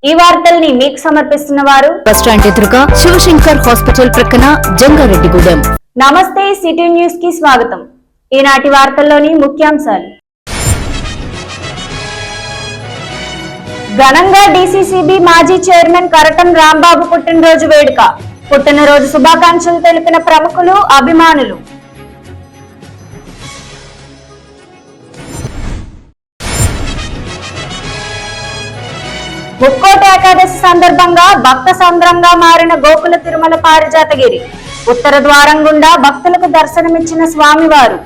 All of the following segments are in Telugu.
ఈ వార్తల్ని మీకు సమర్పిస్తున్న వారు బస్ స్టాండ్ ఎదురుగా శివశంకర్ హాస్పిటల్ ప్రక్కన జంగారెడ్డిగూడెం. నమస్తే సిటీ న్యూస్ కి స్వాగతం. ఈనాటి వార్తల్లోని ముఖ్యాంశాలు. ఘనంగా డీసీసీబీ మాజీ చైర్మన్ కరటం రాంబాబు పుట్టినరోజు వేడుక. పుట్టినరోజు శుభాకాంక్షలు తెలిపిన ప్రముఖులు, అభిమానులు. ముక్కోటి ఏకాదశి సందర్భంగా భక్త సంద్రంగా మారిన గోకుల తిరుమల పారిజాతగిరి. ఉత్తర ద్వారం గుండా భక్తులకు దర్శనమిచ్చిన స్వామివారు.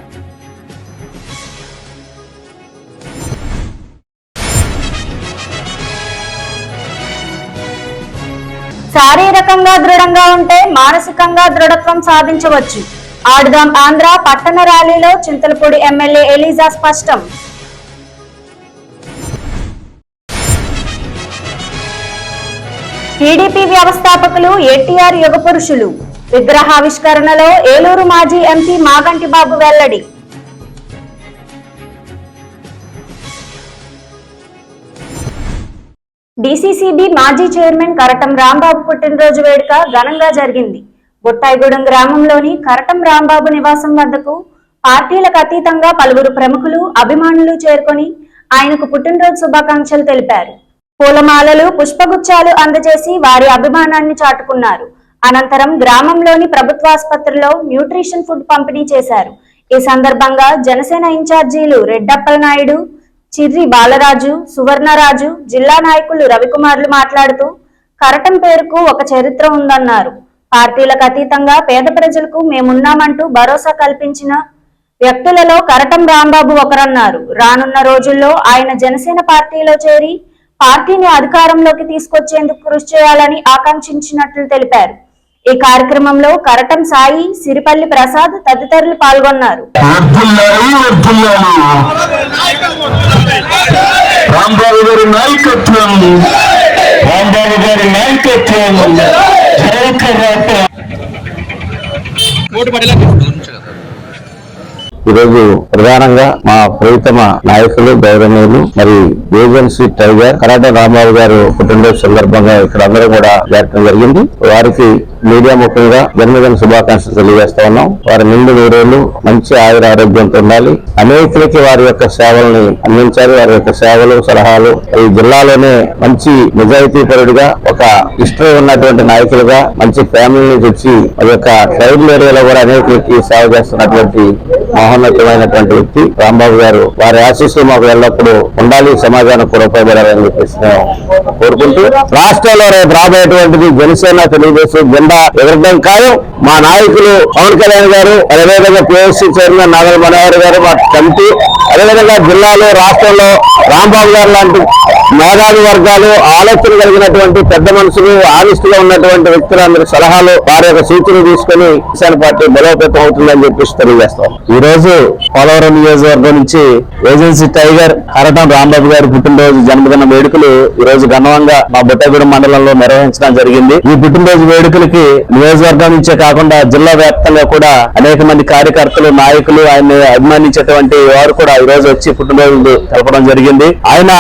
శారీరకంగా దృఢంగా ఉంటే మానసికంగా దృఢత్వం సాధించవచ్చు. ఆడుదాం ఆంధ్ర పట్టణ ర్యాలీలో చింతలపూడి ఎమ్మెల్యే ఎలీజా స్పష్టం. టీడీపీ వ్యవస్థాపకులు ఎన్టీఆర్ యుగ పురుషులు. విగ్రహావిష్కరణలో ఏలూరు మాజీ ఎంపీ మాగంటి బాబు వెల్లడి. డీసీసీబీ మాజీ చైర్మన్ కరటం రాంబాబు పుట్టినరోజు వేడుక ఘనంగా జరిగింది. బొట్టాయిగూడెం గ్రామంలోని కరటం రాంబాబు నివాసం వద్దకు పార్టీలకు అతీతంగా పలువురు ప్రముఖులు, అభిమానులు చేరుకొని ఆయనకు పుట్టినరోజు శుభాకాంక్షలు తెలిపారు. పూలమాలలు, పుష్పగుచ్చాలు అందజేసి వారి అభిమానాన్ని చాటుకున్నారు. అనంతరం గ్రామంలోని ప్రభుత్వాసుపత్రిలో న్యూట్రిషన్ ఫుడ్ పంపిణీ చేశారు. ఈ సందర్భంగా జనసేన ఇన్ఛార్జీలు రెడ్డప్పల నాయుడు, చిర్రి బాలరాజు, సువర్ణరాజు, జిల్లా నాయకులు రవికుమార్లు మాట్లాడుతూ కరటం పేరుకు ఒక చరిత్ర ఉందన్నారు. పార్టీలకు అతీతంగా పేద ప్రజలకు మేమున్నామంటూ భరోసా కల్పించిన వ్యక్తులలో కరటం రాంబాబు ఒకరన్నారు. రానున్న రోజుల్లో ఆయన జనసేన పార్టీలో చేరి పార్టీని అధికారంలోకి తీసుకొచ్చేందుకు కృషి చేయాలని ఆకాంక్షించినట్లు తెలిపారు. ఈ కార్యక్రమంలో కరటం సాయి, సిరిపల్లి ప్రసాద్ తదితరులు పాల్గొన్నారు. ఈరోజు ప్రధానంగా మా ప్రియతమ నాయకులు, గౌరవనీయులు మరి ఏజెన్సీ టైగర్ కరటం రాంబాబు గారు పుట్టినరోజు సందర్భంగా ఇక్కడ అందరూ కూడా జరగడం జరిగింది. వారికి మీడియా ముఖ్యంగా జన్మదిన శుభాకాంక్షలు తెలియజేస్తా ఉన్నాం. వారి నిండు నూరేళ్లు మంచి ఆయుర ఆరోగ్యంతో ఉండాలి. అనేకులకి వారి యొక్క సేవల్ని అందించాలి. వారి యొక్క సేవలు, సలహాలు ఈ జిల్లాలోనే మంచి నిజాయితీపరుడిగా, ఒక హిస్టరీ ఉన్నటువంటి నాయకులుగా, మంచి ఫ్యామిలీ నుంచి వచ్చి అది యొక్క ట్రైబల్ ఏరియాలో కూడా అనేకులకి సేవ చేస్తున్నటువంటి మహోన్నతమైనటువంటి వ్యక్తి రాంబాబు గారు. వారి ఆశీస్సులు మాకు ఎల్లప్పుడూ ఉండాలి, సమాజానికి కూడా ఉపయోగపడాలని చెప్పేసి మేము కోరుకుంటూ, రాష్ట్రంలో రేపు రాబోయేటువంటిది జనసేన తెలుగుదేశం జెండా ఎగరడం ఖాయం. మా నాయకులు పవన్ కళ్యాణ్ గారు, అదేవిధంగా పిఎస్సీ చైర్మన్ నాగల్ మనోహర్ గారు, మా కమిటీ, అదేవిధంగా జిల్లాలో, రాష్ట్రంలో రాంబాబు గారు లాంటి మేధావి వర్గాలు, ఆలోచన కలిగినటువంటి పెద్ద మనుషులు, ఆనిస్టుగా ఉన్నటువంటి వ్యక్తులందరి సలహాలు, వారి యొక్క సూచనలు తీసుకుని జనసేన పార్టీ బలోపేతం అవుతుందని చెప్పేసి తెలియజేస్తాం. ఈ రోజు పోలవరం నియోజకవర్గం నుంచి ఏజెన్సీ టైగర్ కరటం రాంబాబు గారి పుట్టినరోజు జన్మదిన వేడుకలు ఈ రోజు ఘనంగా మా బొట్టాయిగూడెం మండలంలో నిర్వహించడం జరిగింది. ఈ పుట్టినరోజు వేడుకలకి నియోజకవర్గం నుంచే కాకుండా జిల్లా వ్యాప్తంగా కూడా అనేక మంది కార్యకర్తలు, నాయకులు, ఆయన్ని అభిమానించేటువంటి వారు కూడా ఈ రోజు వచ్చి పుట్టినరోజు తెలపడం జరిగింది. ఆయన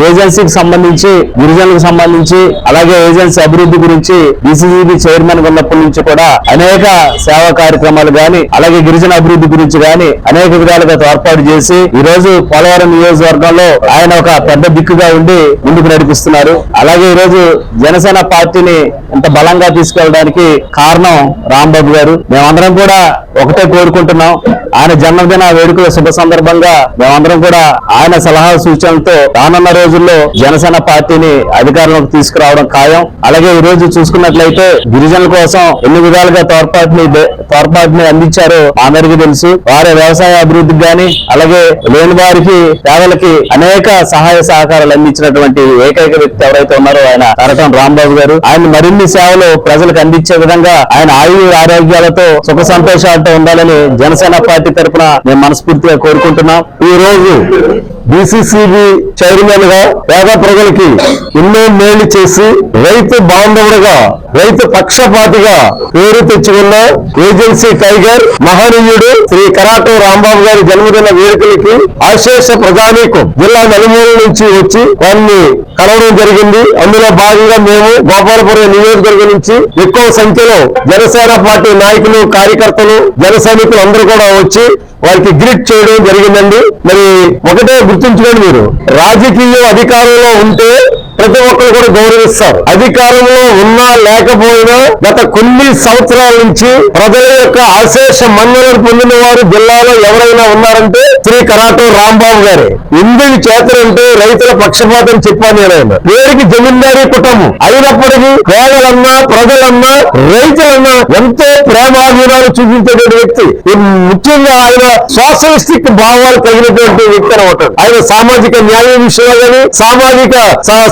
ఏజెన్సీకి సంబంధించి, గిరిజనులకు సంబంధించి, అలాగే ఏజెన్సీ అభివృద్ధి గురించి డీసీసీబీ చైర్మన్ ఉన్నప్పటి నుంచి కూడా అనేక సేవా కార్యక్రమాలు గాని, అలాగే గిరిజన అభివృద్ధి గురించి గాని అనేక విధాలుగా తోడ్పాటు చేసి ఈ రోజు పోలవరం నియోజకవర్గంలో ఆయన ఒక పెద్ద దిక్కుగా ఉండి ముందుకు నడిపిస్తున్నారు. అలాగే ఈ రోజు జనసేన పార్టీని ఇంత బలంగా తీసుకెళ్ళడానికి కారణం రాంబాబు గారు. మేమందరం కూడా ఒకటే కోరుకుంటున్నాం, ఆయన జన్మదిన వేడుకల శుభ సందర్భంగా మేమందరం కూడా ఆయన సలహా సూచనలతో రానున్న రోజుల్లో జనసేన పార్టీని అధికారంలోకి తీసుకురావడం ఖాయం. అలాగే ఈ రోజు చూసుకున్నట్లయితే గిరిజనుల కోసం ఎన్ని విధాలుగా తోడ్పాటుని అందించారో అందరికీ తెలుసు. వారి వ్యవసాయ అభివృద్ధికి గాని, అలాగే లేని వారికి, పేదలకి అనేక సహాయ సహకారాలు అందించినటువంటి ఏకైక వ్యక్తి ఎవరైతే ఉన్నారో ఆయన కరటం రాంబాబు గారు. ఆయన మరిన్ని సేవలు ప్రజలకు అందించే విధంగా ఆయన ఆయుర ఆరోగ్యాలతో సుఖ సంతోషాలతో ఉండాలని జనసేన పార్టీ తరఫున మేము మనస్ఫూర్తిగా కోరుకుంటున్నాం. ఈ రోజు BCCB చైర్మన్ గా పేద ప్రజలకి ఎన్నో మేలు చేసి రైతు బాంధవుడుగా రైతు పక్షపాతిగా పేరు తెచ్చుకున్న ఏజెన్సీ టైగర్ మహనీయుడు శ్రీ కరాటం రాంబాబు గారి జన్మదిన వేడుకలకి ఆశేష ప్రజానీకం జిల్లా నలుమూల నుంచి వచ్చి వారిని కలవడం జరిగింది. అందులో భాగంగా మేము గోపాలపురం నియోజకవర్గం నుంచి ఎక్కువ సంఖ్యలో జనసేన పార్టీ నాయకులు, కార్యకర్తలు, జన సైనికులు అందరూ కూడా వచ్చి వారికి గ్రిట్ చేయడం జరిగిందండి. మరి ఒకటే గుర్తుంచుకోండి, మీరు రాజకీయ అధికారంలో ఉంటే ప్రతి ఒక్కరు కూడా గౌరవిస్తారు. అధికారంలో ఉన్నా లేకపోయినా గత కొన్ని సంవత్సరాల నుంచి ప్రజల యొక్క ఆశేష మన్ననలు పొందిన వారు జిల్లాలో ఎవరైనా ఉన్నారంటే శ్రీ కరాటం రాంబాబు గారే. ఎందుకు చేతనంటే రైతుల పక్షపాతం చెప్పాను నేను. పేరుకి జమీందారీ కుటుంబం అయినప్పటికీ పేదలన్నా, ప్రజలన్నా, రైతులన్నా ఎంతో ప్రేమాభిమానాలు చూపించేటువంటి వ్యక్తి. ముఖ్యంగా ఆయన సోషలిస్టిక్ భావాలు కలిగినటువంటి వ్యక్తి అనమాట. ఆయన సామాజిక న్యాయం విషయంలో గానీ, సామాజిక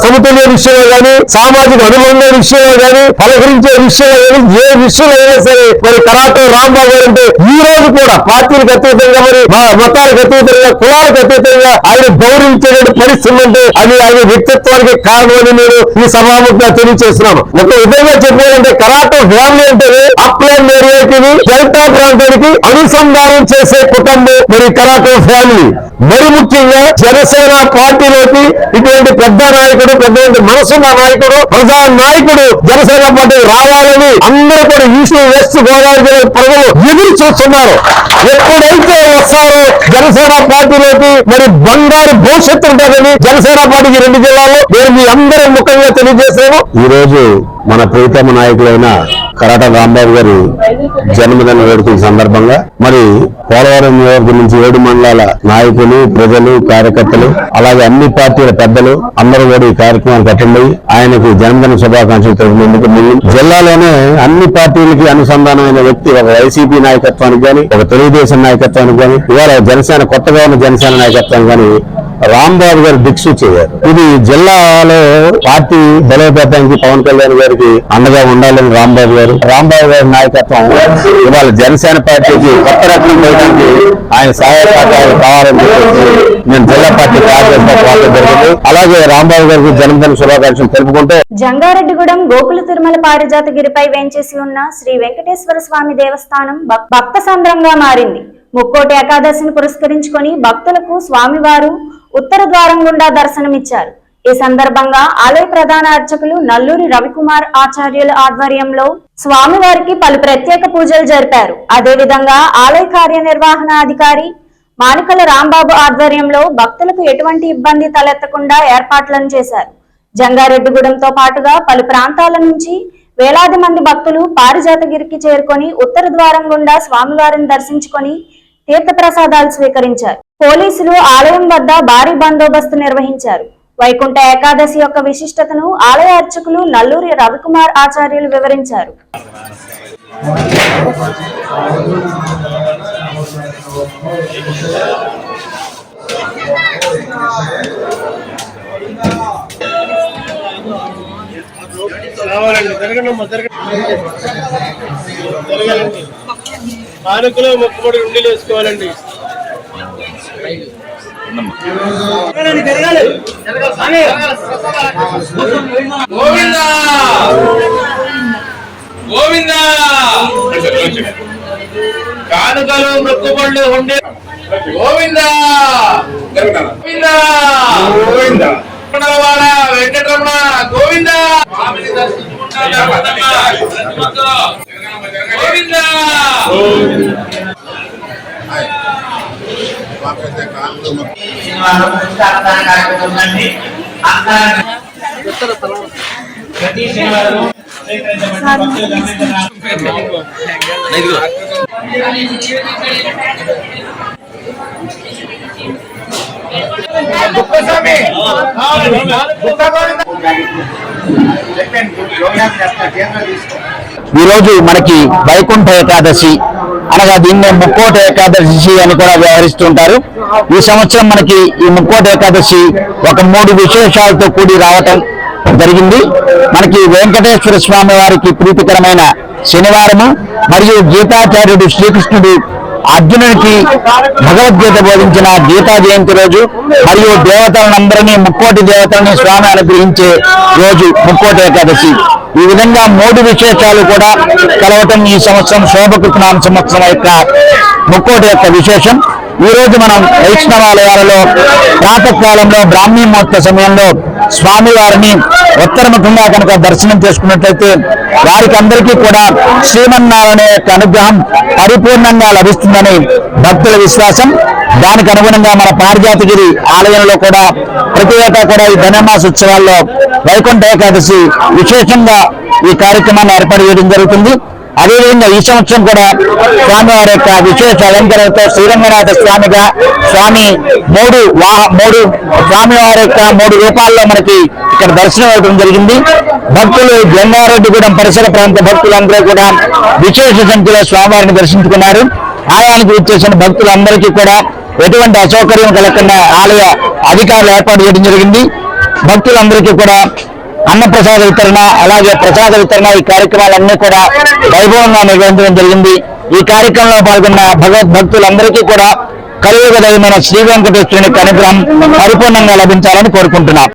సమతుల్య విషయంలో గానీ, సామాజిక అనుబంధ విషయంలో గానీ, పలకరించే విషయంలో గానీ, ఏ విషయంలో అయినా సరే మరి కరాటం రాంబాబు గారు అంటే ఈ రోజు కూడా పార్టీలకు అతీతంగా, మరి మతాలకు అతీతంగా, కులాలకు అతీతంగా ఆయన గౌరవించేటువంటి పరిస్థితి అంటే అది ఆయన వ్యక్తిత్వానికి కారణమని నేను ఈ సభాముఖంగా తెలియజేస్తున్నాను. ఒక విధంగా చెప్పాలంటే కరాటం ఫ్యామిలీ అంటే అప్లైన్ ఏరియాకి, డెల్టా ప్రాంతానికి అనుసంధానం చేసే కుటుంబం మరి కరాటం ఫ్యామిలీ. మరి ముఖ్యంగా జనసేన పార్టీలోకి ఇటువంటి పెద్ద నాయకుడు, పెద్ద మనసున్న నాయకుడు, ప్రజా నాయకుడు జనసేన పార్టీ రావాలని అందరూ కూడా ఈస్ట్ వెస్ట్ గోదావరి జిల్లా ప్రజలు ఎదురు చూస్తున్నారు. ఎప్పుడైతే వస్తారో జనసేన పార్టీలోకి మరి బంగారు భవిష్యత్తు ఉంటుందని జనసేన పార్టీకి 2 జిల్లాల్లో నేను మీ అందరూ ముఖ్యంగా తెలియజేశాను. ఈ రోజు మన ప్రియతమ నాయకులైన కరాటం రాంబాబు గారి జన్మదిన వేడుకల సందర్భంగా మరి పోలవరం నియోజకవర్గం నుంచి 7 మండలాల నాయకులు, ప్రజలు, కార్యకర్తలు, అలాగే అన్ని పార్టీల పెద్దలు అందరూ కూడా ఈ కార్యక్రమానికి అటెండ్ అయ్యి ఆయనకు జన్మదిన శుభాకాంక్షలు తెలిపినందుకు జిల్లాలోనే అన్ని పార్టీలకి అనుసంధానమైన వ్యక్తి ఒక వైసీపీ నాయకత్వానికి గాని, ఒక తెలుగుదేశం నాయకత్వానికి గాని, ఇవాళ జనసేన కొత్తగా ఉన్న జనసేన నాయకత్వానికి గాని రాంబాబు గారు దిక్సూచేయారు. ఇది జిల్లాలో పార్టీ బలోపేతానికి పవన్ కళ్యాణ్ గారికి అండగా ఉండాలని రాంబాబు గారి నాయకత్వం ఇవాళ జనసేన పార్టీకి కొత్త రకం చేయడానికి ఆయన సహాయ సహకారాలు కావాలని చెప్పేసి నేను జిల్లా పార్టీ కార్యదర్శిగా పోవడం జరిగింది. అలాగే రాంబాబు గారికి జన్మదిన శుభాకాంక్షలు తెలుపుకుంటూ జంగారెడ్డిగూడెం గోకుల తిరుమల పారిజాతగిరిపై వేంచేసి ఉన్న శ్రీ వెంకటేశ్వర స్వామి దేవస్థానం భక్త సంద్రంగా మారింది. ముక్కోటి ఏకాదశిని పురస్కరించుకొని భక్తులకు స్వామివారు ఉత్తర ద్వారం గుండా దర్శనమిచ్చారు. ఈ సందర్భంగా ఆలయ ప్రధాన అర్చకులు నల్లూరి రవికుమార్ ఆచార్యుల ఆధ్వర్యంలో స్వామివారికి పలు ప్రత్యేక పూజలు జరిపారు. అదేవిధంగా ఆలయ కార్యనిర్వహణాధికారి మానికల రాంబాబు ఆధ్వర్యంలో భక్తులకు ఎటువంటి ఇబ్బంది తలెత్తకుండా ఏర్పాట్లను చేశారు. జంగారెడ్డిగూడెంతో పాటుగా పలు ప్రాంతాల నుంచి వేలాది మంది భక్తులు పారిజాతగిరికి చేరుకొని ఉత్తర ద్వారం గుండా స్వామివారిని దర్శించుకొని తీర్థప్రసాదాలు స్వీకరించారు. పోలీసులు ఆలయం వద్ద భారీ బందోబస్తు నిర్వహించారు. వైకుంఠ ఏకాదశి యొక్క విశిష్టతను ఆలయ అర్చకులు నల్లూరి రవికుమార్ ఆచార్యులు వివరించారు. కానుకలు మొక్కుబడి ఉండీలు వేసుకోవాలండి. గోవిందా గోవిందా కానుకలు మొక్కుబడులు ఉండే గోవిందా గోవిందా గోవిందా వెంకటరమణ గోవిందా గోవిందా. ఈరోజు మనకి వైకుంఠ ఏకాదశి అనగా దీన్ని ముక్కోటి ఏకాదశి అని కూడా వ్యవహరిస్తుంటారు. ఈ సంవత్సరం మనకి ఈ ముక్కోటి ఏకాదశి ఒక 3 విశేషాలతో కూడి రావటం జరిగింది. మనకి వెంకటేశ్వర స్వామి వారికి ప్రీతికరమైన శనివారము మరియు గీతాచార్యుడు శ్రీకృష్ణుడు అర్జునుడికి భగవద్గీత బోధించిన గీతా జయంతి రోజు మరియు దేవతలందరినీ ముక్కోటి దేవతలని స్వామి అనుగ్రహించే రోజు ముక్కోటి ఏకాదశి. ఈ విధంగా 3 విశేషాలు కూడా కలవటం ఈ సంవత్సరం శోభకృతనామ సంవత్సరం యొక్క ముక్కోటి యొక్క విశేషం. ఈ రోజు మనం వైష్ణవాలయాలలో ప్రాతకాలంలో బ్రాహ్మీ ముహూర్త సమయంలో స్వామివారిని ఉత్తరముఖంగా కనుక దర్శనం చేసుకున్నట్లయితే వారికి అందరికీ కూడా శ్రీమన్నారాయణ యొక్క అనుగ్రహం పరిపూర్ణంగా లభిస్తుందని భక్తుల విశ్వాసం. దానికి అనుగుణంగా మన పారిజాతగిరి ఆలయంలో కూడా ప్రతి ఏటా కూడా ఈ ధనుర్మాస ఉత్సవాల్లో వైకుంఠ ఏకాదశి విశేషంగా ఈ కార్యక్రమాన్ని ఏర్పాటు చేయడం జరుగుతుంది. అదేవిధంగా ఈ సంవత్సరం కూడా స్వామివారి యొక్క విశేష అలంకరణతో శ్రీరంగనాథ స్వామిగా స్వామి మూడు స్వామివారి యొక్క 3 రూపాల్లో మనకి ఇక్కడ దర్శనం ఇవ్వడం జరిగింది. భక్తులు జంగారెడ్డిగూడెం పరిసర ప్రాంత భక్తులందరూ కూడా విశేష సంఖ్యలో స్వామివారిని దర్శించుకున్నారు. ఆలయానికి వచ్చేసిన భక్తులందరికీ కూడా ఎటువంటి అసౌకర్యం కలగకుండా ఆలయ అధికారులు ఏర్పాటు చేయడం జరిగింది. భక్తులందరికీ కూడా అన్నప్రసాద వితరణ, అలాగే ప్రసాద వితరణ, ఈ కార్యక్రమాలన్నీ కూడా వైభవంగా నిర్వహించడం జరిగింది. ఈ కార్యక్రమంలో పాల్గొన్న భగవద్భక్తులందరికీ కూడా కలియుగదైన శ్రీ వెంకటేశ్వరుని అనుగ్రహం పరిపూర్ణంగా లభించాలని కోరుకుంటున్నాం.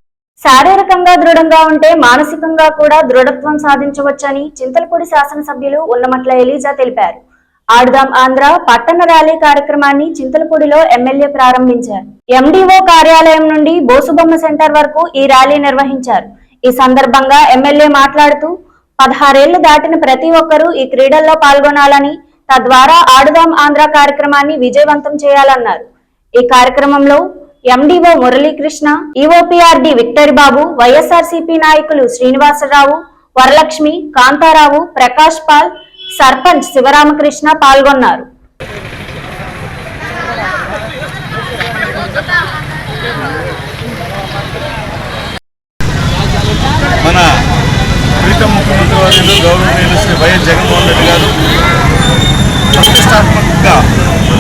శారీరకంగా దృఢంగా ఉంటే మానసికంగా కూడా దృఢత్వం సాధించవచ్చని చింతలపూడి శాసనసభ్యులు ఉన్నమట్ల ఎలీజా తెలిపారు. ఆడుదాం ఆంధ్ర పట్టణ ర్యాలీ కార్యక్రమాన్ని చింతలపూడిలో ఎమ్మెల్యే ప్రారంభించారు. ఎండీఓ కార్యాలయం నుండి బోసుబొమ్మ సెంటర్ వరకు ఈ ర్యాలీ నిర్వహించారు. ఈ సందర్భంగా ఎమ్మెల్యే మాట్లాడుతూ 16 ఏళ్లు దాటిన ప్రతి ఒక్కరూ ఈ క్రీడల్లో పాల్గొనాలని, తద్వారా ఆడుదాం ఆంధ్ర కార్యక్రమాన్ని విజయవంతం చేయాలన్నారు. ఈ కార్యక్రమంలో ఎండీఓ మురళీకృష్ణ, ఈఓపీఆర్డీ విక్టరీ బాబు, వైఎస్ఆర్సీపీ నాయకులు శ్రీనివాసరావు, వరలక్ష్మి, కాంతారావు, ప్రకాష్ పాల్, సర్పంచ్ శివరామకృష్ణ పాల్గొన్నారు. మన ప్రీతం ముఖ్యమంత్రి వర్యులు గౌరవనీయులు శ్రీ వైఎస్ జగన్మోహన్ రెడ్డి గారు ప్రతిష్టాత్మకంగా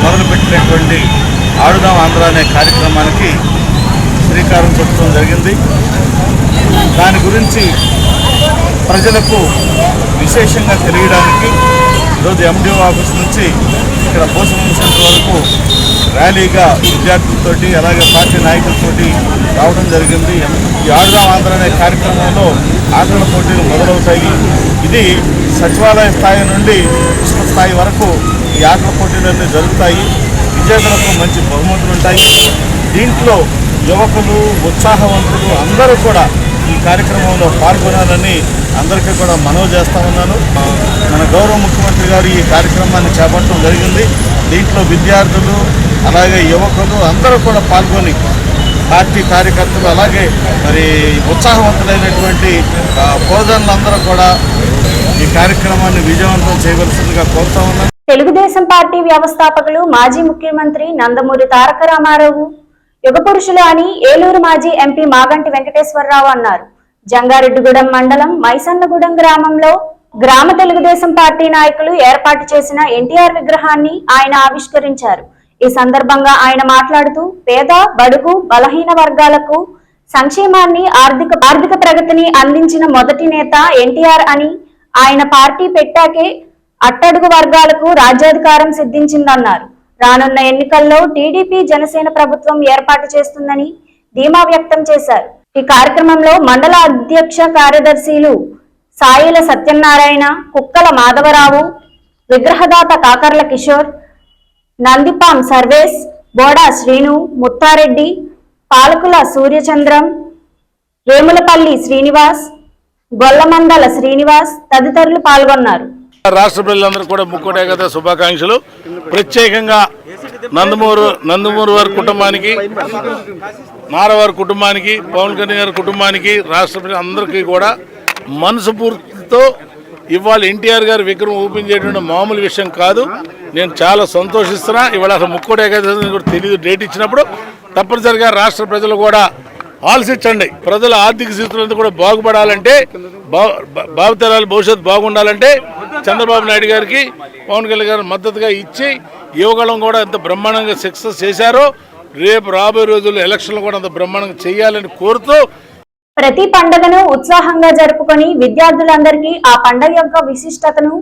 మొదలుపెట్టినటువంటి ఆడుదాం ఆంధ్ర అనే కార్యక్రమానికి శ్రీకారం చుట్టడం జరిగింది. దాని గురించి ప్రజలకు విశేషంగా తెలియడానికి ఈరోజు ఎండిఓ ఆఫీస్ నుంచి ఇక్కడ బోసుబొమ్మ సెంటర్ వరకు ర్యాలీగా విద్యార్థులతోటి అలాగే పార్టీ నాయకులతోటి రావడం జరిగింది. ఈ ఆడుదాం ఆంధ్ర అనే కార్యక్రమంలో ఆటల పోటీలు మొదలవుతాయి. ఇది సచివాలయ స్థాయి నుండి విశ్వ స్థాయి వరకు ఈ ఆటల పోటీలన్నీ జరుగుతాయి. విజేతలకు మంచి బహుమతులు ఉంటాయి. దీంట్లో యువకులు, ఉత్సాహవంతులు అందరూ కూడా ఈ కార్యక్రమంలో పాల్గొనాలని అందరికీ కూడా మనవి చేస్తా ఉన్నాను. మన గౌరవ ముఖ్యమంత్రి గారు ఈ కార్యక్రమాన్ని చేపట్టడం జరిగింది. దీంట్లో విద్యార్థులు అలాగే యువకులు అందరూ కూడా పాల్గొని పార్టీ కార్యకర్తలు అలాగే మరి ఉత్సాహవంతులైనటువంటి బోధనలందరూ కూడా ఈ కార్యక్రమాన్ని విజయవంతం చేయవలసిందిగా కోరుతా ఉన్నాను. తెలుగుదేశం పార్టీ వ్యవస్థాపకులు మాజీ ముఖ్యమంత్రి నందమూరి తారక రామారావు యుగపురుషులు అని ఏలూరు మాజీ ఎంపీ మాగంటి వెంకటేశ్వరరావు అన్నారు. జంగారెడ్డిగూడెం మండలం మైసన్నగూడెం గ్రామంలో గ్రామ తెలుగుదేశం పార్టీ నాయకులు ఏర్పాటు చేసిన ఎన్టీఆర్ విగ్రహాన్ని ఆయన ఆవిష్కరించారు. ఈ సందర్భంగా ఆయన మాట్లాడుతూ పేద, బడుగు, బలహీన వర్గాలకు సంక్షేమాన్ని, ఆర్థిక ప్రగతిని అందించిన మొదటి నేత ఎన్టీఆర్ అని, ఆయన పార్టీ పెట్టాకే అట్టడుగు వర్గాలకు రాజ్యాధికారం సిద్ధించిందన్నారు. రానున్న ఎన్నికల్లో టీడీపీ జనసేన ప్రభుత్వం ఏర్పాటు చేస్తుందని ధీమా వ్యక్తం చేశారు. ఈ కార్యక్రమంలో మండల అధ్యక్ష కార్యదర్శులు సాయిల సత్యనారాయణ, కుక్కల మాధవరావు, విగ్రహదాత కాకర్ల కిషోర్, నందిపాం సర్వేస్, బోడా శ్రీను, ముత్తారెడ్డి, పాలకుల సూర్యచంద్రం, వేములపల్లి శ్రీనివాస్, గొల్లమందల శ్రీనివాస్ తదితరులు పాల్గొన్నారు. రాష్ట్ర ప్రజలందరూ కూడా ముక్కోటి ఏకాదశి శుభాకాంక్షలు. ప్రత్యేకంగా నందమూరి వారి కుటుంబానికి, నారవారి కుటుంబానికి, పవన్ కళ్యాణ్ గారి కుటుంబానికి, రాష్ట్ర ప్రజలందరికీ కూడా మనస్ఫూర్తితో ఇవాళ ఎన్టీఆర్ గారి విగ్రహం ఓపెన్ చేయడం మామూలు విషయం కాదు. నేను చాలా సంతోషిస్తున్నా. ఇవాళ అసలు ముక్కోటి ఏకాదశి కూడా తెలియదు. డేట్ ఇచ్చినప్పుడు తప్పనిసరిగా రాష్ట్ర ప్రజలు కూడా ఆలోచించండి. ప్రజల ఆర్థిక స్థితులంతా కూడా బాగుపడాలంటే, భావితరాల భవిష్యత్తు బాగుండాలంటే చంద్రబాబు నాయుడు గారికి, పవన్ కళ్యాణ్ గారు మద్దతుగా ఇచ్చి యువగళం కూడా ఎంత బ్రహ్మాండంగా సక్సెస్ చేశారో రేపు రాబోయే రోజుల్లో ఎలక్షన్లు కూడా అంత బ్రహ్మాండంగా చేయాలని కోరుతూ ప్రతి పండుగను ఉత్సాహంగా జరుపుకొని విద్యార్థులందరికీ ఆ పండుగ యొక్క విశిష్టతను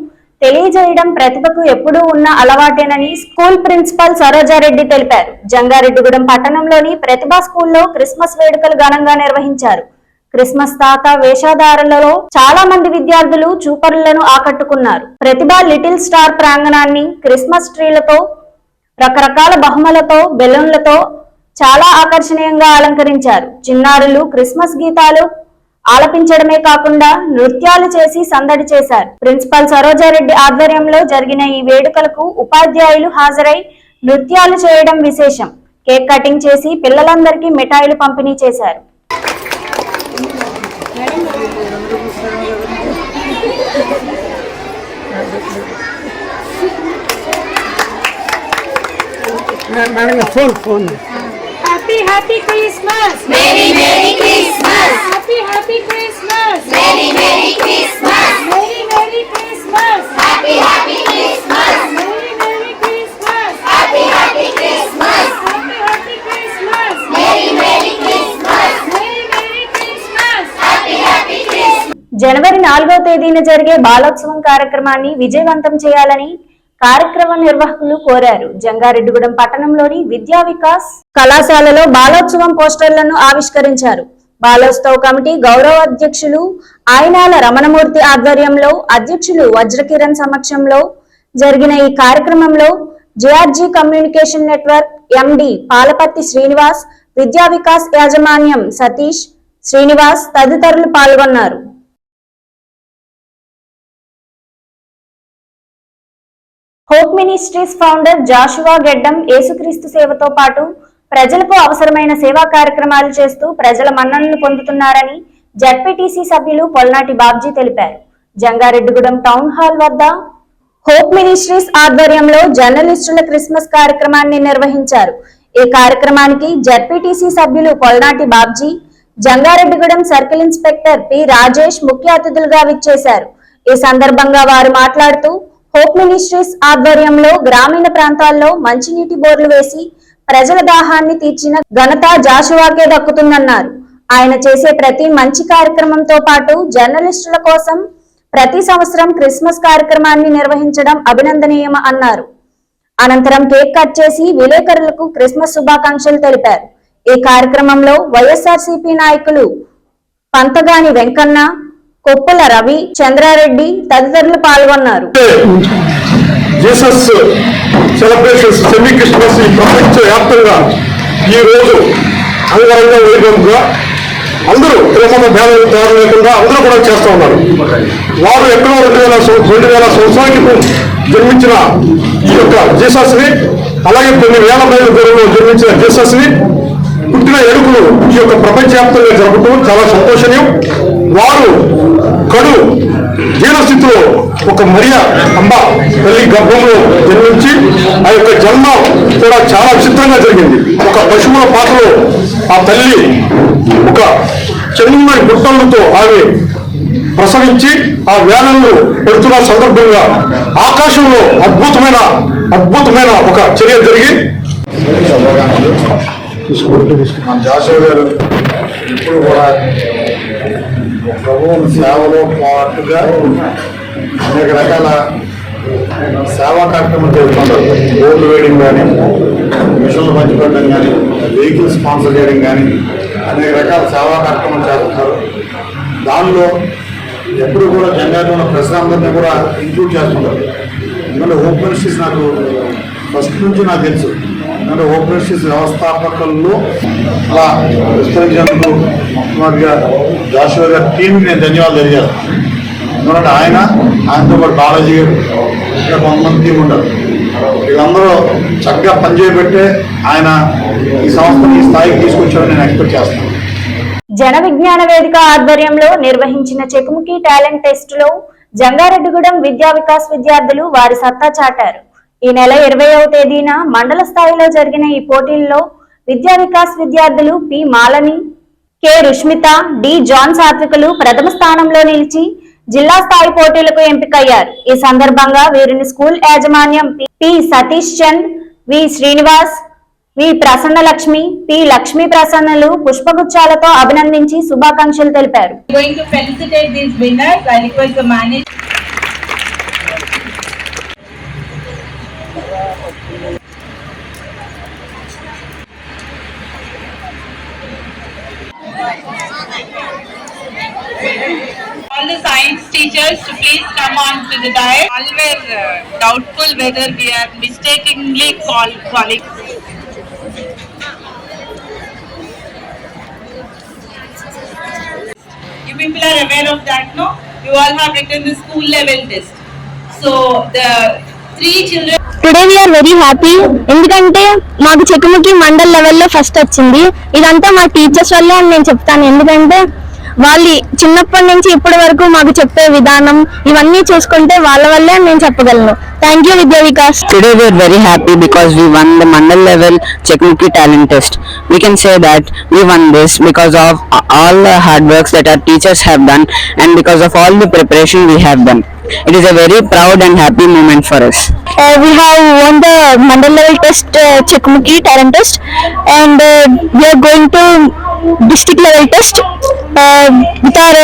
తెలియజేయడం ప్రతిభకు ఎప్పుడూ ఉన్న అలవాటేనని స్కూల్ ప్రిన్సిపల్ సరోజారెడ్డి తెలిపారు. జంగారెడ్డిగూడెం పట్టణంలోని ప్రతిభా స్కూల్లో క్రిస్మస్ వేడుకలు ఘనంగా నిర్వహించారు. క్రిస్మస్ తాత వేషధారులలో చాలా మంది విద్యార్థులు చూపరులను ఆకట్టుకున్నారు. ప్రతిభ లిటిల్ స్టార్ ప్రాంగణాన్ని క్రిస్మస్ ట్రీలతో, రకరకాల బహుమలతో, బెలూన్లతో చాలా ఆకర్షణీయంగా అలంకరించారు. చిన్నారులు క్రిస్మస్ గీతాలు ఆలపించడమే కాకుండా నృత్యాలు చేసి సందడి చేశారు. ప్రిన్సిపల్ సరోజారెడ్డి ఆధ్వర్యంలో జరిగిన ఈ వేడుకలకు ఉపాధ్యాయులు హాజరై నృత్యాలు చేయడం విశేషం. కేక్ కటింగ్ చేసి పిల్లలందరికీ మిఠాయిలు పంపిణీ చేశారు. Happy Christmas! Merry Christmas! Happy Christmas! Merry Christmas! Merry Christmas! Happy Christmas! Merry Christmas! Happy Christmas! Happy Christmas! Merry Christmas! Merry Christmas! Happy Christmas! జనవరి 4వ తేదీన జరిగే బాలోత్సవం కార్యక్రమాన్ని విజయవంతం చేయాలని కార్యక్రమ నిర్వాహకులు కోరారు. జంగారెడ్డిగూడెం పట్టణంలోని విద్యా వికాస్ కళాశాలలో బాలోత్సవం పోస్టర్లను ఆవిష్కరించారు. బాలోత్సవ్ కమిటీ గౌరవ అధ్యక్షులు ఆయనాల రమణమూర్తి ఆధ్వర్యంలో అధ్యక్షులు వజ్రకిరణ్ సమక్షంలో జరిగిన ఈ కార్యక్రమంలో జేఆర్జీ కమ్యూనికేషన్ నెట్వర్క్ ఎండి పాలపర్తి శ్రీనివాస్, విద్యా వికాస్ యాజమాన్యం సతీష్, శ్రీనివాస్ తదితరులు పాల్గొన్నారు. హోప్ మినిస్ట్రీస్ ఫౌండర్ జాషువా గెడ్డం యేసుక్రీస్తు సేవతో పాటు ప్రజలకు అవసరమైన సేవా కార్యక్రమాలు చేస్తూ ప్రజల మన్ననలు పొందుతున్నారని జడ్పీటీసీ సభ్యులు పొల్నాటి బాబ్జీ తెలిపారు. జంగారెడ్డిగూడెం టౌన్ హాల్ వద్ద హోప్ మినిస్ట్రీస్ ఆధ్వర్యంలో జర్నలిస్టుల క్రిస్మస్ కార్యక్రమాన్ని నిర్వహించారు. ఈ కార్యక్రమానికి జడ్పీటీసీ సభ్యులు Polnati Babji, Jangareddygudem circle inspector P Rajesh ముఖ్య అతిథులుగా విచ్చేశారు. ఈ సందర్భంగా వారు మాట్లాడుతూ హోప్ మినిస్ట్రీస్ ఆధ్వర్యంలో గ్రామీణ ప్రాంతాల్లో మంచినీటి బోర్లు వేసి ప్రజల దాహాన్ని తీర్చిన ఘనత జాషువాకే దక్కుతుందన్నారు. ఆయన చేసే ప్రతి మంచి కార్యక్రమంతో పాటు జర్నలిస్టుల కోసం ప్రతి సంవత్సరం క్రిస్మస్ కార్యక్రమాన్ని నిర్వహించడం అభినందనీయం అన్నారు. అనంతరం కేక్ కట్ చేసి విలేకరులకు క్రిస్మస్ శుభాకాంక్షలు తెలిపారు. ఈ కార్యక్రమంలో వైఎస్ఆర్సీపీ నాయకులు పంతగాని వెంకన్న, కొప్పుల రవి, చంద్రారెడ్డి తదితరులు పాల్గొన్నారు. జీసస్ సెలబ్రేషన్స్ సెమీ క్రిస్మస్ ప్రపంచ వ్యాప్తంగా ఈ రోజు అంగరంగ వైభవంగా అందరూ కులమత భేదం లేకుండా అందరూ కూడా చేస్తూ ఉన్నారు. వారు ఎక్కడో 2000 సంవత్సరాల క్రితం జన్మించిన ఈ యొక్క జీసస్ ని, అలాగే కొన్ని వేల మైళ్ళ దూరంలో జన్మించిన జీసస్ ని పుట్టిన ఎరుకులు ఈ యొక్క ప్రపంచవ్యాప్తంగా జరగటం చాలా సంతోషనీయం. వారు కడు జీవస్థితిలో ఒక మరియా అంబ తల్లి గర్భంలో జన్మించి ఆ యొక్క జన్మ కూడా చాలా విచిత్రంగా జరిగింది. ఒక పశువుల పాటలో ఆ తల్లి ఒక చిన్న గుట్టలతో ఆమె ప్రసవించి ఆ వేళలను పెడుతున్న సందర్భంగా ఆకాశంలో అద్భుతమైన ఒక చర్య జరిగి మన జాషువా గారు ఎప్పుడు కూడా ప్రభువు సేవలో పాటుగా అనేక రకాల సేవా కార్యక్రమాలు చేస్తుంటారు. బోర్డు వేయడం కానీ, మిషన్లు పంచుకోవడం కానీ, వెహికల్ స్పాన్సర్ చేయడం కానీ అనేక రకాల సేవా కార్యక్రమాలు చేస్తుంటారు. దానిలో ఎప్పుడు కూడా జంగారెడ్డిలో ప్రజలందరినీ కూడా ఇంక్లూడ్ చేస్తుంటారు. ఎందుకంటే హోప్ మినిస్ట్రీస్ నాకు ఫస్ట్ నుంచి నాకు తెలుసు. ఎందుకంటే హోప్ మినిస్ట్రీస్ వ్యవస్థాపకుల్లో అలా విస్తరించేందుకు మొట్టమొదటిగా జాషువా గారి టీంకి నేను ధన్యవాదాలు తెలియజేస్తాను. ఎందుకంటే ఆయనతో పాటు బాలాజీ గారు ఇంకా కొంతమంది టీం ఉంటారు. వీళ్ళందరూ చక్కగా పనిచేయబట్టే ఆయన ఈ సంస్థను ఈ స్థాయికి తీసుకొచ్చారని నేను ఎక్స్పెక్ట్ చేస్తాను. జన విజ్ఞాన వేదిక ఆధ్వర్యంలో నిర్వహించిన చెకుముకి టాలెంట్ టెస్ట్ లో జంగారెడ్డిగూడెం విద్యా వికాస్ విద్యార్థులు వారి సత్తా చాటారు. ఈ నెల 20వ తేదీన మండల స్థాయిలో జరిగిన ఈ పోటీల్లో విద్యా వికాస్ విద్యార్థులు P Malani, K Rushmita, D జాన్ సాత్వికులు ప్రథమ స్థానంలో నిలిచి జిల్లా స్థాయి పోటీలకు ఎంపికయ్యారు. ఈ సందర్భంగా వీరిని స్కూల్ యాజమాన్యం పి సతీష్ చంద్, వి శ్రీనివాస్, వి ప్రసన్నలక్ష్మి, పి లక్ష్మీ ప్రసన్నలు పుష్పగుచ్చాలతో అభినందించి శుభాకాంక్షలు తెలిపారు. All the science teachers to please come on to the dais. All were doubtful whether we are mistakenly calling. You people are aware of that, no? You all have written the school level test. So the 3 children. Today we are very happy, ఎందుకంటే మాకు చెక్కుముకి మండల్ లెవెల్లో ఫస్ట్ వచ్చింది. ఇదంతా మా టీచర్స్ వల్లే అని నేను చెప్తాను, ఎందుకంటే వాళ్ళు చిన్నప్పటి నుంచి ఇప్పటి వరకు మాకు చెప్పే విధానం ఇవన్నీ చూసుకుంటే వాళ్ళ వల్లే నేను చెప్పగలను. థ్యాంక్ యూ విద్యా Vikas. Today we are very happy because we won the Mandal level Chekmuki talent test. We can say that we won this because of all the hard works that our teachers have done and because of all the preparation we have done. It is a very proud and happy moment for us. We have won the Mandal level test Chekmuki talent test, and we are going to district level test with our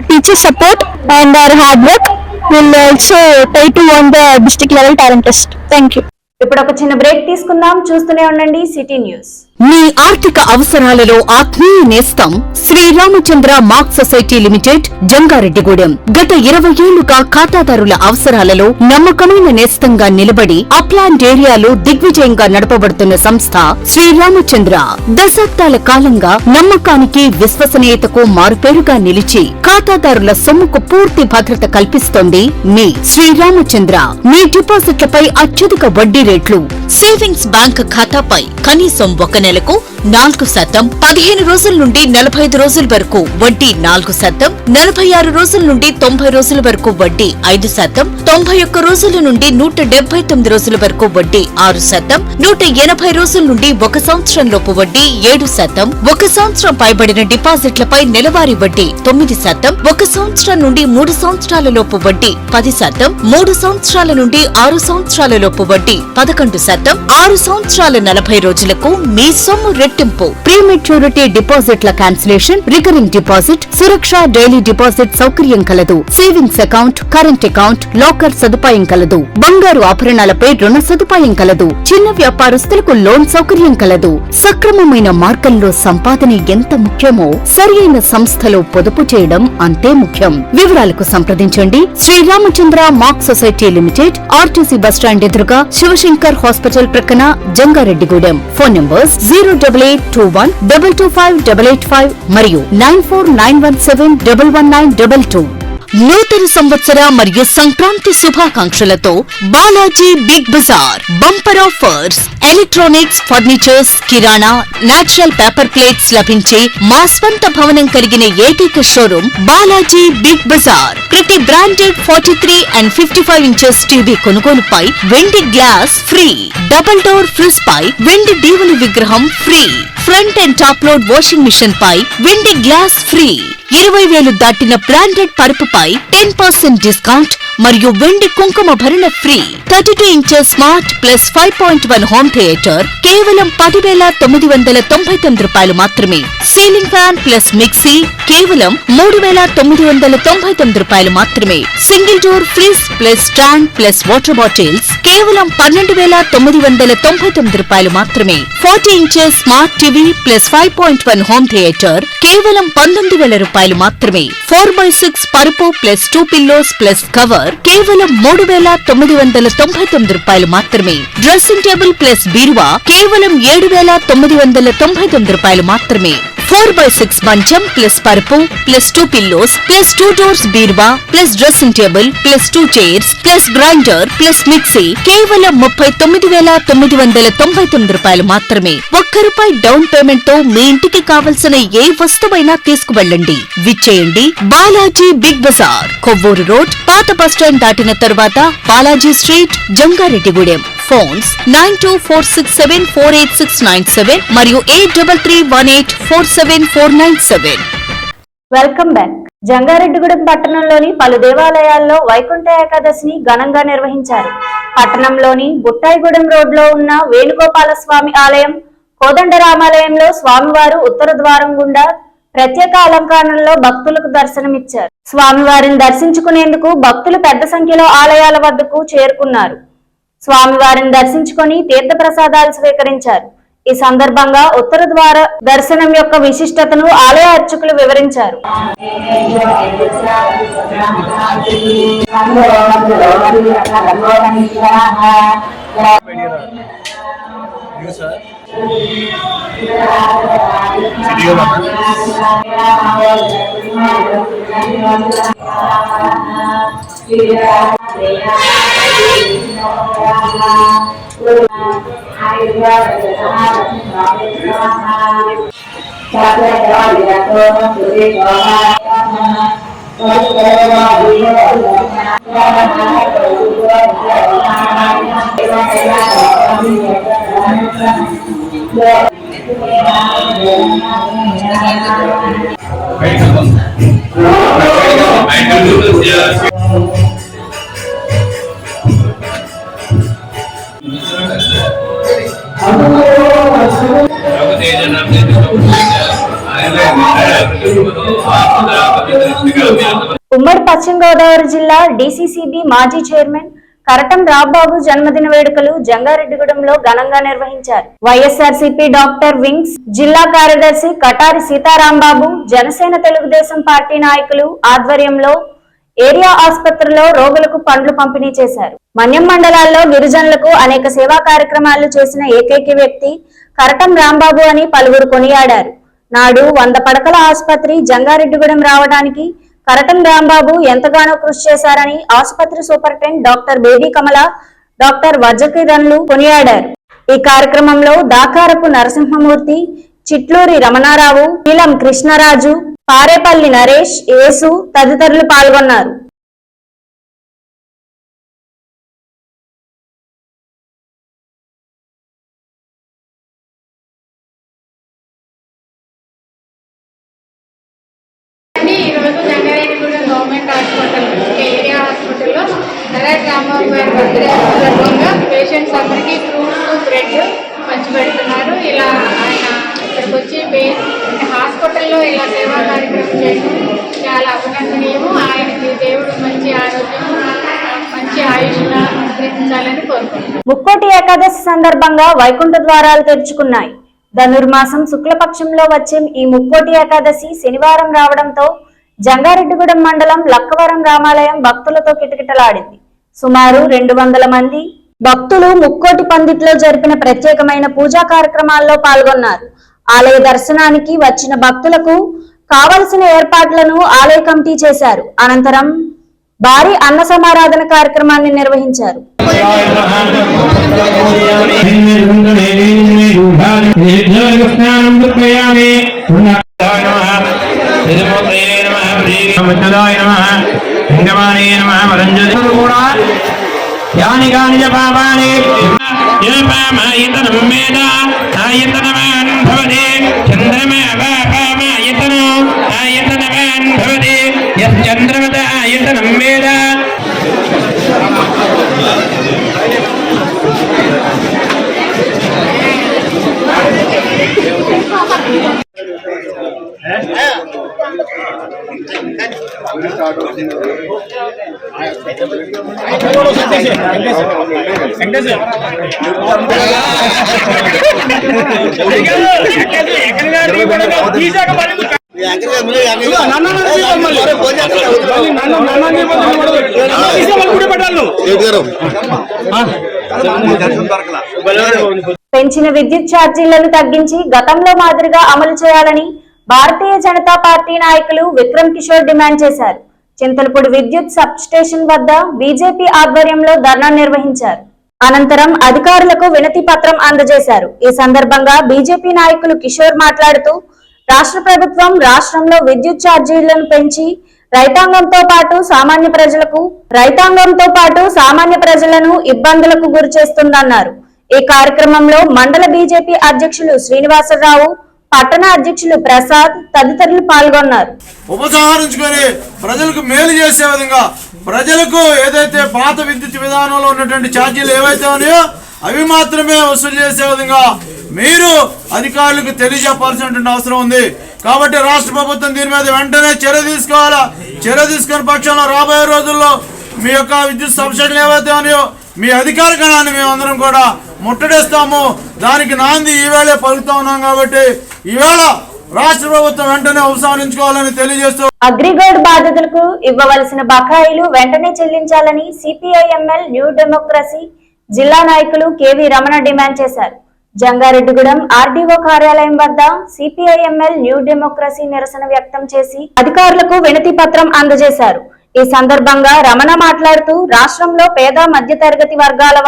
teacher support and our hard work. We'll also try to win the district level talent test. Thank you. ఇప్పుడు ఒక చిన్న బ్రేక్ తీసుకుందాం. చూస్తూనే ఉండండి సిటీ న్యూస్. మీ ఆర్థిక అవసరాలలో ఆత్మీయ నేస్తం Sriramachandra mark society limited, Jangareddygudem. గత 20 ఏళ్లుగా ఖాతాదారుల అవసరాలలో నమ్మకమైన నేస్తంగా నిలబడి అప్లాండ్ ఏరియాలో దిగ్విజయంగా నడపబడుతున్న సంస్థ శ్రీరామచంద్ర. దశాబ్దాల కాలంగా నమ్మకానికి, విశ్వసనీయతకు మారుపేరుగా నిలిచి ఖాతాదారుల సొమ్ముకు పూర్తి భద్రత కల్పిస్తోంది మీ శ్రీరామచంద్ర. మీ డిపాజిట్లపై అత్యధిక వడ్డీ రేట్లు, సేవింగ్స్ బ్యాంక్ ఖాతాపై కనీసం 1 నెలకు 4%, 15 రోజుల నుండి 45 రోజుల వరకు వడ్డీ 4%, 46 రోజుల నుండి 90 రోజుల వరకు వడ్డీ 5%, 91 రోజుల నుండి 179 రోజుల వరకు వడ్డీ 6%, 180 రోజుల నుండి 1 సంవత్సరం లోపు వడ్డీ 7%, 1 సంవత్సరం పైబడిన డిపాజిట్లపై నెలవారీ వడ్డీ 9%, 1 సంవత్సరం నుండి 3 సంవత్సరాల లోపు వడ్డీ 10%, 3 సంవత్సరాల నుండి 6 సంవత్సరాల లోపు వడ్డీ 11%, 6 సంవత్సరాల 40 రోజులకు మీ సొమ్ము రెట్టింపు. ప్రీమెచ్యూరిటీ డిపాజిట్ల క్యాన్సిలేషన్, రికరింగ్ డిపాజిట్, సురక్ష డైలీ డిపాజిట్ సౌకర్యం కలదు. Savings account, current account, locker సదుపాయం కలదు. బంగారు ఆభరణాలపై రుణ సదుపాయం కలదు. చిన్న వ్యాపారస్తులకు లోన్ సౌకర్యం కలదు. సక్రమమైన మార్గంలో సంపాదన ఎంత ముఖ్యమో సరియైన సంస్థలో పొదుపు చేయడం అంతే ముఖ్యం. వివరాలకు సంప్రదించండి Sriramachandra mark society limited, RTC bus stand ఎదురుగా, శివశంకర్ హాస్పిటల్ ప్రక్కన, జంగారెడ్డిగూడెం. ఫోన్ నంబర్స్ 08821225885 మరియు 9491711922. నూతన సంవత్సర మరియు సంక్రాంతి శుభాకాంక్షలతో Balaji big bazaar bumper offers. Electronics, furnitures, కిరాణా, నేచురల్ పేపర్ ప్లేట్స్ లభించే మా స్వంత భవనం కలిగిన ఏకైక షోరూం బాలాజీ బిగ్ బజార్. ప్రతి బ్రాండెడ్ 43 and 55 ఇంచెస్ టీవీ కొనుగోలుపై వెండి glass free. Double door fridge పై వెండి దేవుని విగ్రహం free. Front and top load washing machine పై వెండి గ్లాస్ ఫ్రీ. 20,000 దాటిన బ్రాండెడ్ పరుపుపై 10% డిస్కౌంట్ మరియు వెండి కుంకుమ భరణ free. 32 inches smart plus 5.1 home theatre కేవలం 10,999 రూపాయలు మాత్రమే. సీలింగ్ ఫ్యాన్ ప్లస్ మిక్సీ కేవలం 3,999 రూపాయలు మాత్రమే. Single door fridge plus stand plus water bottles కేవలం 12,999 రూపాయలు మాత్రమే. 40 inches smart TV plus 5.1 home theatre కేవలం 19,000 రూపాయలు మాత్రమే. 4x6 పరుపు ప్లస్ 2 పిల్లోస్ ప్లస్ కవర్ కేవలం 3,999 రూపాయలు మాత్రమే. డ్రెస్సింగ్ టేబుల్ ప్లస్ బీరువా కేవలం 7,999 రూపాయలు మాత్రమే. 4x6 మంచం ప్లస్ పరుపు ప్లస్ 2 పిల్లోస్ ప్లస్ 2 డోర్స్ బీరువా plus dressing table plus 2 chairs plus grinder plus mixie కేవలం 39,999 రూపాయలు మాత్రమే. ₹1 డౌన్ పేమెంట్ తో మీ ఇంటికి కావలసిన ఏ వస్తువైనా తీసుకువెళ్ళండి. విచ్చేయండి బాలాజీ బిగ్ బజార్, కొవ్వూరు రోడ్, పాత బస్టాండ్ దాటిన తరువాత బాలాజీ స్ట్రీట్, జంగారెడ్డిగూడెం. ఫోన్స్ 9246748697 మరియు 8331847497. Welcome back. జంగారెడ్డిగూడెం పట్టణంలోని పలు దేవాలయాల్లో వైకుంఠ ఏకాదశిని ఘనంగా నిర్వహించారు. పట్టణంలోని బుట్టాయిగూడెం రోడ్లో ఉన్న వేణుగోపాల స్వామి ఆలయం, కోదండరామాలయంలో స్వామివారు ఉత్తర ద్వారం గుండా ప్రత్యేక అలంకరణలో భక్తులకు దర్శనమిచ్చారు. స్వామివారిని దర్శించుకునేందుకు భక్తులు పెద్ద సంఖ్యలో ఆలయాల వద్దకు చేరుకున్నారు. స్వామివారిని దర్శించుకుని తీర్థ ప్రసాదాలు స్వీకరించారు. ఈ సందర్భంగా ఉత్తర ద్వార దర్శనం యొక్క విశిష్టతను ఆలయ అర్చకులు వివరించారు. ఉమ్మడి పశ్చిమ గోదావరి జిల్లా డిసిసిబి మాజీ చైర్మన్ కరటం రాంబాబు జన్మదిన వేడుకలు జంగారెడ్డిగూడెంలో ఘనంగా నిర్వహించారు. వైఎస్ఆర్సీపీ డాక్టర్ వింగ్స్ జిల్లా కార్యదర్శి కటారి సీతారాంబాబు, జనసేన తెలుగుదేశం పార్టీ నాయకులు ఆధ్వర్యంలో ఏరియా ఆసుపత్రిలో రోగులకు పండ్లు పంపిణీ చేశారు. మన్యం మండలాల్లో గిరిజనులకు అనేక సేవా కార్యక్రమాలు చేసిన ఏకైక వ్యక్తి కరటం రాంబాబు అని పలువురు కొనియాడారు. నాడు 100 పడకల ఆసుపత్రి జంగారెడ్డిగూడెం రావడానికి కరటం రాంబాబు ఎంతగానో కృషి చేశారని ఆసుపత్రి సూపరింటెండెంట్ డాక్టర్ బేబీ కమల, డాక్టర్ వజ్రకిరణ్లు కొనియాడారు. ఈ కార్యక్రమంలో దాకారపు నరసింహమూర్తి, చిట్లూరి రమణారావు, నీలం కృష్ణరాజు, పారేపల్లి నరేష్, యేసు తదితరులు పాల్గొన్నారు. ఈరోజు జంగారెడ్డిగూడెం గవర్నమెంట్ హాస్పిటల్ ఏరియా హాస్పిటల్లో కరటం రాంబాబు గారి బర్త్డే సందర్భంగా పేషెంట్స్ అందరికీ ఫ్రూట్స్, బ్రెడ్ పంచిపెడుతున్నారు. ఇలా ఆయన ఇక్కడికి వచ్చి హాస్పిటల్లో ఇలా సేవా కార్యక్రమం చేయడం చాలా అభినందనీయము. ఆయనకి దేవుడు మంచి ఆరోగ్యం, మంచి ఆయుష్ అనుగ్రహించాలని కోరుకుంటున్నాను. ముక్కోటి ఏకాదశి సందర్భంగా వైకుంఠ ద్వారాలు తెరుచుకున్నాయి. ధనుర్మాసం శుక్లపక్షంలో వచ్చే ఈ ముక్కోటి ఏకాదశి శనివారం రావడంతో జంగారెడ్డిగూడెం మండలం లక్కవరం రామాలయం భక్తులతో కిటకిటలాడింది. సుమారు 200 మంది భక్తులు ముక్కోటి పందిట్లో జరిపిన ప్రత్యేకమైన పూజా కార్యక్రమాల్లో పాల్గొన్నారు. ఆలయ దర్శనానికి వచ్చిన భక్తులకు కావలసిన ఏర్పాట్లను ఆలయ కమిటీ చేశారు. అనంతరం భారీ అన్న సమారాధన కార్యక్రమాన్ని నిర్వహించారు. యాని కాని పాపాని పామాయతనం వేద ఆయతనవాన్ భవతి చంద్రమాపామాయతనో ఆయతనవాన్ భవతి యశ్చంద్రమత ఆయతనం వేద పెంచిన విద్యుత్ ఛార్జీలను తగ్గించి గతంలో మాదిరిగా అమలు చేయాలని భారతీయ జనతా పార్టీ నాయకులు విక్రమ్ కిషోర్ డిమాండ్ చేశారు. చింతలపూడి విద్యుత్ సబ్ స్టేషన్ వద్ద బీజేపీ ఆధ్వర్యంలో ధర్నా నిర్వహించారు. అనంతరం అధికారులకు వినతి పత్రం అందజేశారు. ఈ సందర్భంగా బీజేపీ నాయకులు కిషోర్ మాట్లాడుతూ రాష్ట్ర ప్రభుత్వం రాష్ట్రంలో విద్యుత్ ఛార్జీలను పెంచి రైతాంగంతో పాటు సామాన్య ప్రజలను ఇబ్బందులకు గురి చేస్తుందన్నారు. ఈ కార్యక్రమంలో మండల బీజేపీ అధ్యక్షులు శ్రీనివాసరావు, పట్టణ అధ్యక్షులు ప్రసాద్ తదితరులు పాల్గొన్నారు. ఉపసంహరించుకొని ప్రజలకు మేలు చేసే విధంగా ప్రజలకు ఏదైతే పాత విద్యుత్ విధానంలో ఉన్నటువంటి ఛార్జీలు ఏవైతే ఉన్నాయో అవి మాత్రమే వసూలు చేసే విధంగా మీరు అధికారులకు తెలియజెప్పాల్సినటువంటి అవసరం ఉంది. కాబట్టి రాష్ట్ర ప్రభుత్వం దీని మీద వెంటనే చర్య తీసుకోవాలా. చర్య తీసుకునే పక్షంలో రాబోయే రోజుల్లో మీ యొక్క విద్యుత్ సబ్సిడీలు ఏవైతే ఉన్నాయో మీ అధికార గణాన్ని మేమందరం కూడా ముట్టడిస్తాము. దానికి నాంది ఈవేళే పలుకుతా ఉన్నాం. కాబట్టి ఈవేళ రాష్ట్ర ప్రభుత్వం వెంటనే ఉపసంహరించుకోవాలని తెలియజేస్తూ అగ్రిగోల్డ్ బాధితులకు ఇవ్వవలసిన బకాయిలు వెంటనే చెల్లించాలని సిపిఐఎంఎల్ న్యూ డెమోక్రసీ జిల్లా నాయకులు కెవి రమణ డిమాండ్ చేశారు. జంగారెడ్డిగూడెం ఆర్డీఓ కార్యాలయం వద్ద సిపిఐఎంఎల్ న్యూ డెమోక్రసీ నిరసన వ్యక్తం చేసి అధికారులకు వినతి పత్రం అందజేశారు. ఈ సందర్భంగా రమణ మాట్లాడుతూ రాష్ట్రంలో పేద మధ్యతరగతి వర్గాల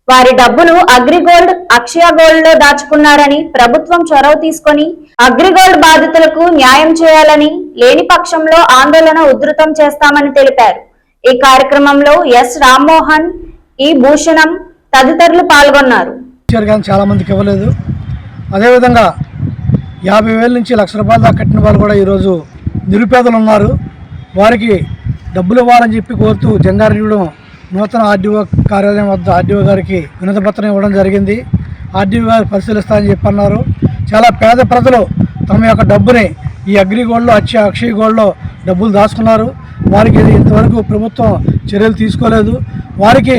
వారి డబ్బును అగ్రిగోల్డ్ అక్షయ గోల్డ్ లో దాచుకున్నారని ప్రభుత్వం చొరవ తీసుకొని అగ్రిగోల్డ్ బాధితులకు న్యాయం చేయాలని, లేని పక్షంలో ఆందోళన ఉధృతం చేస్తామని తెలిపారు. ఈ కార్యక్రమంలో ఎస్ రామ్మోహన్, ఈ భూషణం తదితరులు పాల్గొన్నారు. చాలా మందికి ఇవ్వలేదు. అదేవిధంగా 50,000 నుంచి ₹1,00,000 దాకా కట్టిన వాళ్ళు కూడా ఈరోజు నిరుపేదలు ఉన్నారు. వారికి డబ్బులు ఇవ్వాలని చెప్పి కోరుతూ జంగారెడ్డిగూడెం నూతన ఆర్డీఓ కార్యాలయం వద్ద ఆర్డీఓ గారికి వినతి పత్రం ఇవ్వడం జరిగింది. ఆర్డీఓ గారు పరిశీలిస్తారని చెప్పి అన్నారు. చాలా పేద ప్రజలు తమ యొక్క డబ్బుని ఈ అగ్రిగోల్డ్లో అక్షయ గోల్డ్లో డబ్బులు దాచుకున్నారు. వారికి ఇంతవరకు ప్రభుత్వం చర్యలు తీసుకోలేదు. వారికి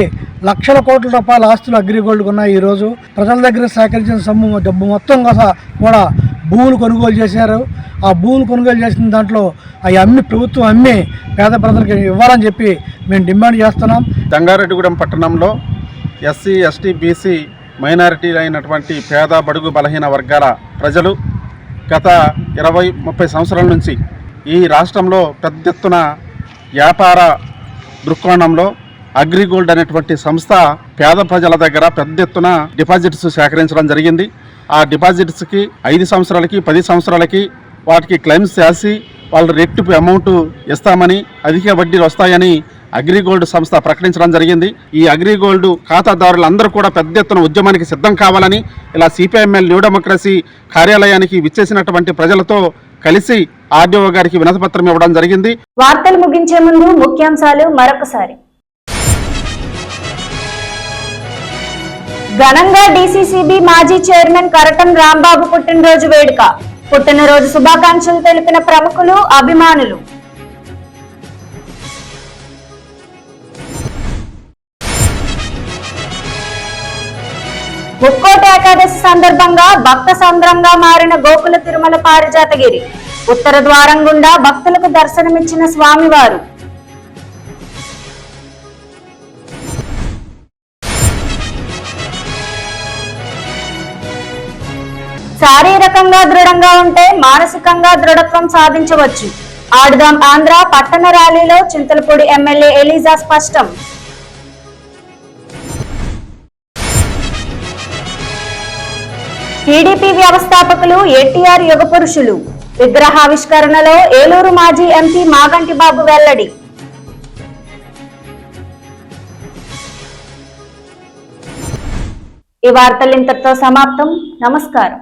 లక్షల కోట్ల రూపాయల ఆస్తులు అగ్రిగోల్డ్కి ఉన్నాయి. ఈరోజు ప్రజల దగ్గర సేకరించిన సొమ్ము డబ్బు మొత్తం కూడా భూములు కొనుగోలు చేశారు. ఆ భూములు కొనుగోలు చేసిన దాంట్లో అవి ప్రభుత్వం అమ్మి పేద ప్రజలకు ఇవ్వాలని చెప్పి మేము డిమాండ్ చేస్తున్నాం. జంగారెడ్డిగూడెం పట్టణంలో ఎస్సీ, ఎస్టీ, బీసీ మైనారిటీ అయినటువంటి పేద బడుగు బలహీన వర్గాల ప్రజలు గత 20-30 సంవత్సరాల నుంచి ఈ రాష్ట్రంలో పెద్ద ఎత్తున వ్యాపార దృక్కోణంలో అగ్రిగోల్డ్ అనేటువంటి సంస్థ పేద ప్రజల దగ్గర పెద్ద ఎత్తున డిపాజిట్స్ సేకరించడం జరిగింది. ఆ డిపాజిట్స్కి 5 సంవత్సరాలకి 10 సంవత్సరాలకి వాటికి క్లెయిమ్స్ చేసి వాళ్ళు రెట్టింపు అమౌంట్ ఇస్తామని, అధిక వడ్డీలు వస్తాయని అగ్రిగోల్డ్ సంస్థ ప్రకటించడం జరిగింది. ఈ అగ్రిగోల్డ్ ఖాతాదారులందరూ కూడా పెద్ద ఎత్తున ఉద్యమానికి సిద్ధం కావాలని ఇలా సిపిఐఎంఎల్ న్యూ డెమోక్రసీ కార్యాలయానికి విచ్చేసినటువంటి ప్రజలతో కలిసి ఆర్డీఓ గారికి వినతిపత్రం ఇవ్వడం జరిగింది. వార్తలు ముగించే ముందు ముఖ్యాంశాలు మరొకసారి. ఘనంగా డీసీసీబీ మాజీ చైర్మన్ కరటం రాంబాబు పుట్టినరోజు వేడుక. పుట్టినరోజు శుభాకాంక్షలు తెలిపిన ప్రముఖులు, అభిమానులు. ముక్కోటి ఏకాదశి సందర్భంగా భక్త సంద్రంగా మారిన గోకుల తిరుమల పారిజాతగిరి. ఉత్తర ద్వారం గుండా భక్తులకు దర్శనమిచ్చిన స్వామివారు. శారీరకంగా దృఢంగా ఉంటే మానసికంగా దృఢత్వం సాధించవచ్చు. ఆడుదాం ఆంధ్ర పట్టణ ర్యాలీలో చింతలపూడి ఎమ్మెల్యే ఎలీజా స్పష్టం. టీడీపీ వ్యవస్థాపకులు ఎన్టీఆర్ యుగ పురుషులు. విగ్రహావిష్కరణలో ఏలూరు మాజీ ఎంపీ మాగంటి బాబు వెల్లడి. ఈ వార్తలు ఇంతటితో సమాప్తం. నమస్కారం.